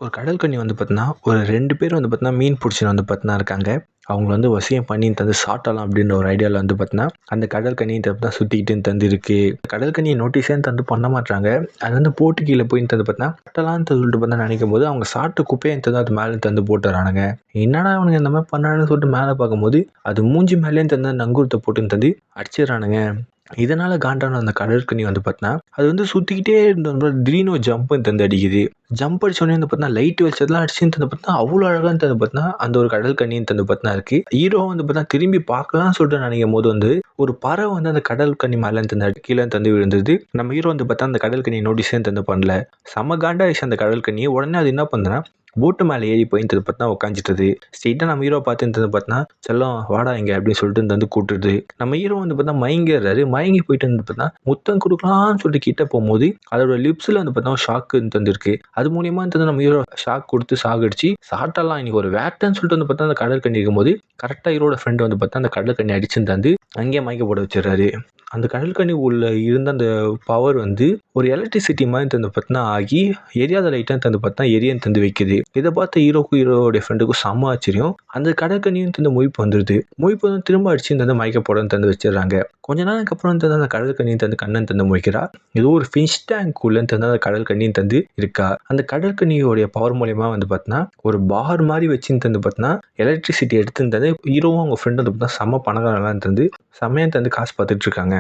ஒரு கடல் கன்னி வந்து பார்த்தீங்கன்னா, ஒரு 2 பேர் வந்து பார்த்தீங்கன்னா, மீன் புடிச்சுன்னு வந்து பார்த்தீங்கன்னா இருக்காங்க. அவங்கள வந்து வசியம் பண்ணி தந்து சாப்பிடலாம் அப்படின்ற ஒரு ஐடியாவில் வந்து பார்த்தீங்கன்னா, அந்த கடல் கன்னி தான் சுற்றிக்கிட்டு தந்து இருக்கு. கடல் கன்னியை நோட்டீஸே தந்து பண்ண மாட்டாங்க. அது வந்து போட்டு கீழே போய் தந்து பார்த்தீங்கன்னா, சாப்பிடலான்னு சொல்லிட்டு பார்த்தா நினைக்கும் போது அவங்க சாப்பிட்டு குப்பையை தந்து அது மேலே தந்து போட்டுறானுங்க. என்னடா அவனுங்க இந்த மாதிரி பண்ணான்னு சொல்லிட்டு மேலே பார்க்கும்போது, அது மூஞ்சி மேலேயும் தந்து நங்கூரத்தை போட்டு தந்து அடிச்சிடறானுங்க. இதனால காண்டான அந்த கடற்கன்னி வந்து பார்த்தீங்கன்னா, அது வந்து சுற்றிக்கிட்டே இருந்த திடீர்னு ஒரு ஜம்ப் தந்து அடிக்குது. ஜம்ப் அடிச்சோடனே வந்து பார்த்தீங்கன்னா, லைட் வெளிச்சத்தெல்லாம் அடிச்சுன்னு தந்து பார்த்தீங்கன்னா, அவ்வளோ அழகாக தந்து பார்த்தீங்கன்னா, அந்த ஒரு கடல் கன்னின்னு தந்து பார்த்தீங்கன்னா இருக்கு. ஹீரோ வந்து பார்த்தீங்கன்னா, திரும்பி பார்க்கலாம்னு சொல்லிட்டு நினைக்கும் போது வந்து, ஒரு பறவை வந்து அந்த கடல் கன்னி மேலே தந்து கீழே தந்து விழுந்தது. நம்ம ஹீரோ வந்து பார்த்தா அந்த கடல் கன்னியை நோட்டீஸே தந்து பண்ணல. செம காண்டாயிடுச்சு அந்த கடல் கன்னி. உடனே அது என்ன பண்ணுதுன்னா, போட்டு மேலே ஏறி போய் பார்த்தா உட்காந்துட்டது. ஸ்ட்ரெயிட்டாக நம்ம ஹீரோ பார்த்து பார்த்தா, செல்லம் வாடா இங்க அப்படின்னு சொல்லிட்டு வந்து கூட்டுது. நம்ம ஹீரோ வந்து பார்த்தா மயங்கிடுறாரு. மயங்கி போயிட்டு வந்து பார்த்தா முத்தம் கொடுக்கலாம்னு சொல்லிட்டு கிட்ட போகும்போது அதோட லிப்ஸ்ல வந்து பார்த்தா ஷாக்கு தந்துருக்கு. அது மூலியமா நம்ம ஹீரோ ஷாக் கொடுத்து சாகடிச்சு சாப்பிட்டலாம் இன்னைக்கு ஒரு வேட்டைன்னு சொல்லிட்டு வந்து பார்த்தா அந்த கடல் கண்ணி இருக்கும்போது கரெக்டாக ஹீரோட ஃப்ரெண்ட் வந்து பார்த்தா அந்த கடல் கண்ணி அடிச்சு தந்து அங்கேயே மயக்க போட வச்சிடறாரு. அந்த கடல் கன்னி உள்ள இருந்த அந்த பவர் வந்து ஒரு எலக்ட்ரிசிட்டி மாதிரி தந்து பார்த்தா ஆகி எரியாத லைட்டாக தந்து பார்த்தா எரியன் தந்து வைக்குது. இதை பார்த்து ஹீரோடைய ஃப்ரெண்டுக்கும் செம்ம ஆச்சரியம். அந்த கடற்கன்னியும் தந்து மொய்ப்பு வந்துடுது. மொய்ப்பு வந்து திரும்ப அடிச்சு தந்து மயக்க போட தந்து வச்சிடறாங்க. கொஞ்ச நாளுக்கு அப்புறம் தந்து அந்த கடல் கன்னியும் தந்து கண்ணன் தந்து மொய்க்கிறா. ஏதோ ஒரு ஃபிஷ் டேங்க் உள்ள தந்து அந்த கடல் கன்னியும் தந்து இருக்கா. அந்த கடல் கன்னியோடைய பவர் மூலியமா வந்து பார்த்தீங்கன்னா ஒரு பார் மாதிரி வச்சு தந்து பார்த்தீங்கன்னா எலக்ட்ரிசிட்டி எடுத்து தந்து ஹீரோவும் அவங்க ஃப்ரெண்டு வந்து பார்த்தா செம்ம பணக்காரங்களாம் தந்து செம்மையாக தந்து காசு பார்த்துட்டு இருக்காங்க.